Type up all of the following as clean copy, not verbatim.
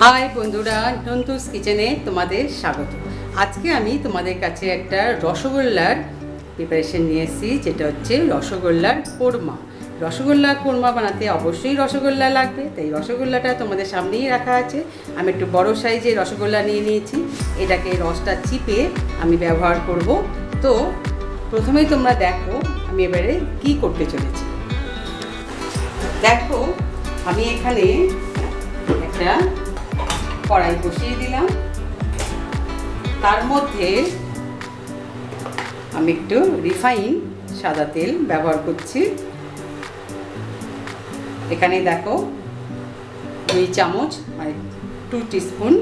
High বন্ধুরা, নন্তুস কিচেনে তোমাদের স্বাগত। আজকে আমি তোমাদের কাছে একটা রসগোল্লার প্রিপারেশন নিয়ে এসেছি, যেটা হচ্ছে রসগোল্লার কোরমা। রসগোল্লার কোরমা বানাতে অবশ্যই রসগোল্লা লাগবে, তাই রসগোল্লাটা তোমাদের সামনেই রাখা আছে। আমি একটু বড় সাইজের রসগোল্লা নিয়ে নিয়েছি, এটাকে রসটা চিপে আমি ব্যবহার করব। তো প্রথমেই তোমরা দেখো আমি এবারে কি করতে চলেছি। দেখো আমি এখানে একটা কড়াই বসিয়ে দিলাম, তার মধ্যে আমি একটু রিফাইন সাদা তেল ব্যবহার করছি। এখানে দেখো 2 চামচ মানে 2 টিস্পুন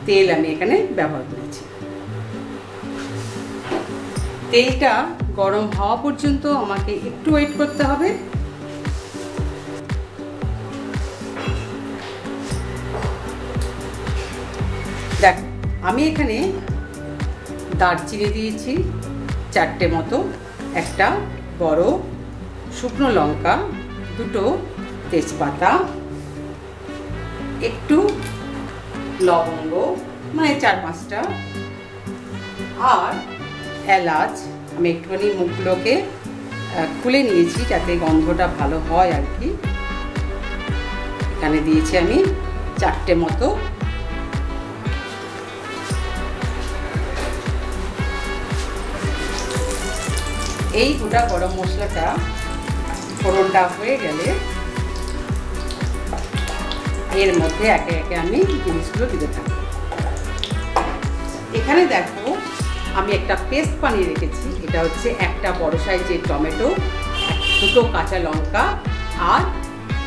তেল আমি এখানে ব্যবহার করেছি। তেলটা গরম হওয়া পর্যন্ত আমাকে একটু ওয়েট করতে হবে। দেখ আমি এখানে দারচিনি দিয়েছি 4টে মতো, একটা বড় শুকনো লঙ্কা, 2টো তেজপাতা, একটু লবঙ্গ মানে 4-5টা, আর এলাচ। আমি একটুখানি মুখগুলোকে খুলে নিয়েছি যাতে গন্ধটা ভালো হয় আর কি। এখানে দিয়েছি আমি 4টে মতো। এই গোটা গরম মশলাটা ফোড়নটা হয়ে গেলে এর মধ্যে একে একে আমি জিনিসগুলো দিতে থাকি। এখানে দেখো আমি একটা পেস্ট বানিয়ে রেখেছি। এটা হচ্ছে একটা বড় সাইজের টমেটো, 2টো কাঁচা লঙ্কা আর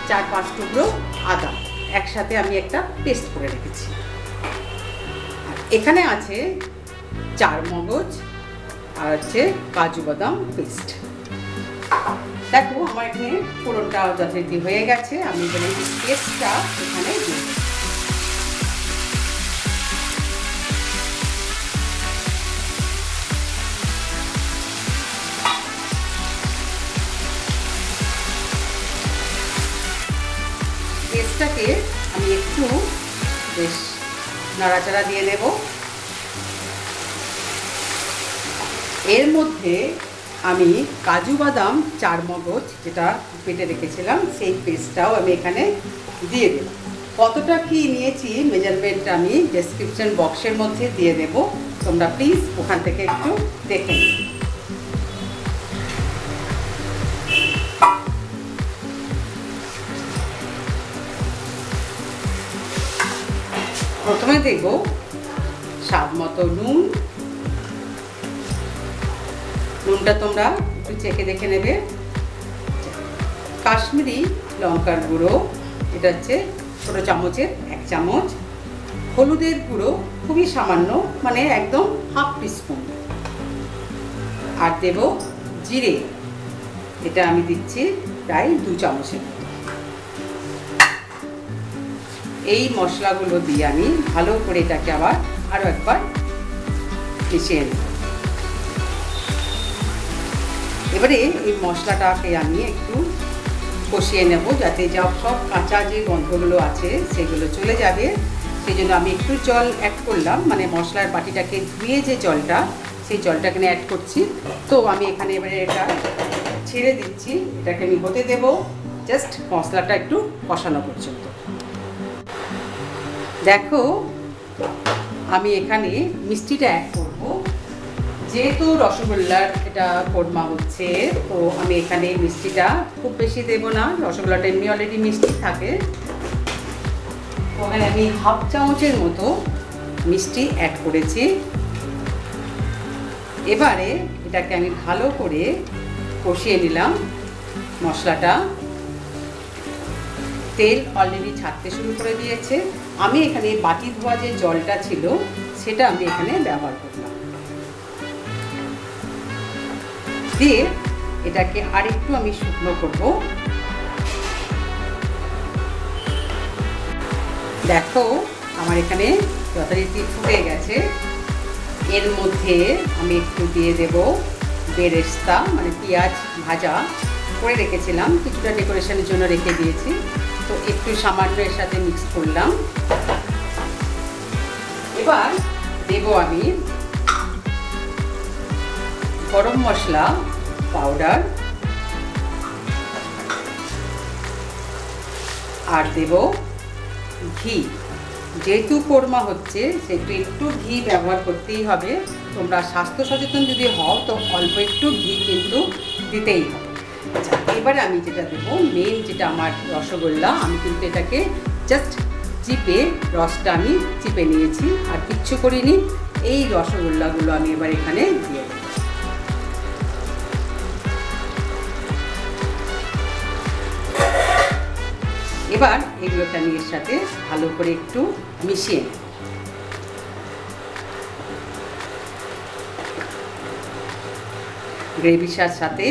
4-5 টুকরো আদা একসাথে আমি একটা পেস্ট করে রেখেছি। এখানে আছে চারমগজ আর হচ্ছে কাজু বাদাম পেস্ট। দেখো আমার এখানে ফোড়নটা যথারীতি হয়ে গেছে। আমি এখানে পেস্টটা এখানে দিই। পেস্টটাকে আমি একটু বেশ নাড়াচাড়া দিয়ে নেব। এর মধ্যে আমি কাজু বাদাম চারমগজ যেটা পেটে রেখেছিলাম সেই পেস্টটাও আমি এখানে দিয়ে দেব। কতটা কি নিয়েছি মেজারমেন্টটা আমি ডেসক্রিপশন বক্সের মধ্যে দিয়ে দেব, তোমরা প্লিজ ওখান থেকে একটু দেখে নিও। প্রথমে দেব স্বাদ মতো নুন। নুনটা তোমরা একটু চেখে দেখে নেবে। কাশ্মীরি লঙ্কার গুঁড়ো, এটা হচ্ছে ছোটো চামচের 1 চামচ। হলুদের গুঁড়ো খুবই সামান্য, মানে একদম 1/2 টিস্পুন। আর দেব জিরে, এটা আমি দিচ্ছি প্রায় 2 চামচের মতো। এই মশলাগুলো দিয়ে আমি ভালো করে এটাকে আবার আরও একবার মিশিয়ে নেব। এবারে এই মশলাটাকে আমি একটু কষিয়ে নেব যাতে সব কাঁচা যে গন্ধগুলো আছে সেগুলো চলে যাবে। সেই জন্য আমি একটু জল অ্যাড করলাম, মানে মশলার বাটিটাকে ধুয়ে যে জলটা সেই জলটা এখানে অ্যাড করছি। তো আমি এখানে এবারে এটা ছেড়ে দিচ্ছি, এটাকে আমি হতে দেব জাস্ট মশলাটা একটু কষানো পর্যন্ত। দেখো আমি এখানে মিষ্টিটা অ্যাড করব। যেহেতু রসগোল্লার এটা কোরমা হচ্ছে, তো আমি এখানে মিষ্টিটা খুব বেশি দেব না। রসগোল্লাটা এমনি অলরেডি মিষ্টি থাকে, ওখানে আমি 1/2 চামচের মতো মিষ্টি অ্যাড করেছি। এবারে এটাকে আমি ভালো করে কষিয়ে নিলাম। মশলাটা তেল অলরেডি ছাড়তে শুরু করে দিয়েছে। আমি এখানে বাটি ধোয়া যে জলটা ছিল সেটা আমি এখানে ব্যবহার করলাম, দিয়ে এটাকে আরেকটু আমি শুকনো করব। দেখো আমার এখানে যথারীতি ফুটে গেছে। এর মধ্যে আমি একটু দিয়ে দেব বেরেস্তা, মানে পেঁয়াজ ভাজা করে রেখেছিলাম, কিছুটা ডেকোরেশনের জন্য রেখে দিয়েছি। তো একটু সামান্য এর সাথে মিক্স করলাম। এবার দেব আমি গরম মশলা পাউডার আর দেব ঘি। যেহেতু কোরমা হচ্ছে সেহেতু একটু ঘি ব্যবহার করতেই হবে। তোমরা স্বাস্থ্য সচেতন যদি হও তো অল্প একটু ঘি কিন্তু দিতেই হবে। আচ্ছা, এবারে আমি যেটা দেবো মেন যেটা আমার রসগোল্লা, আমি কিন্তু এটাকে জাস্ট চিপে রসটা আমি চিপে নিয়েছি আর কিচ্ছু করিনি। এই রসগোল্লাগুলো আমি এবার এখানে দিয়ে দেবো। এবার এগুলোকে আমি এর সাথে ভালো করে একটু মিশিয়ে নেব। গ্রেভির সাথে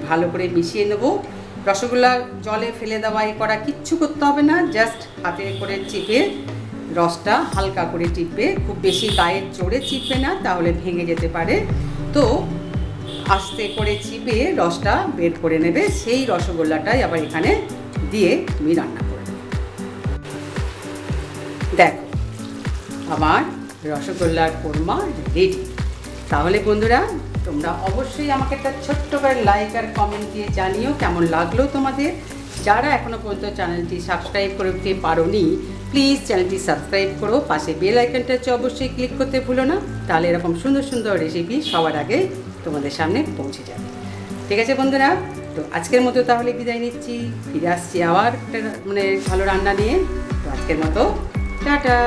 ভালো করে মিশিয়ে নেব। রসগোল্লা জলে ফেলে দেওয়া এ করা কিচ্ছু করতে হবে না, জাস্ট হাতে করে চিপে রসটা হালকা করে চিপবে, খুব বেশি গায়ের জোরে চিপবে না, তাহলে ভেঙে যেতে পারে। তো আস্তে করে চিপে রসটা বের করে নেবে। সেই রসগোল্লাটাই আবার এখানে দিয়ে তুমি রান্না করে দেবে। দেখো আমার রসগোল্লার কোরমা রেডি। তাহলে বন্ধুরা তোমরা অবশ্যই আমাকে একটা ছোট্ট করে লাইক আর কমেন্ট দিয়ে জানিও কেমন লাগলো তোমাদের। যারা এখনও পর্যন্ত চ্যানেলটি সাবস্ক্রাইব করতে পারোনি প্লিজ চ্যানেলটি সাবস্ক্রাইব করো, পাশে বেল আইকনটা হচ্ছে অবশ্যই ক্লিক করতে ভুলো না, তাহলে এরকম সুন্দর সুন্দর রেসিপি সবার আগে তোমাদের সামনে পৌঁছে যাবে। ঠিক আছে বন্ধুরা, তো আজকের মতো তাহলে বিদায় নিচ্ছি, ফিরে আসছি আবার একটা ভালো রান্না নিয়ে। তো আজকের মতো টাটা।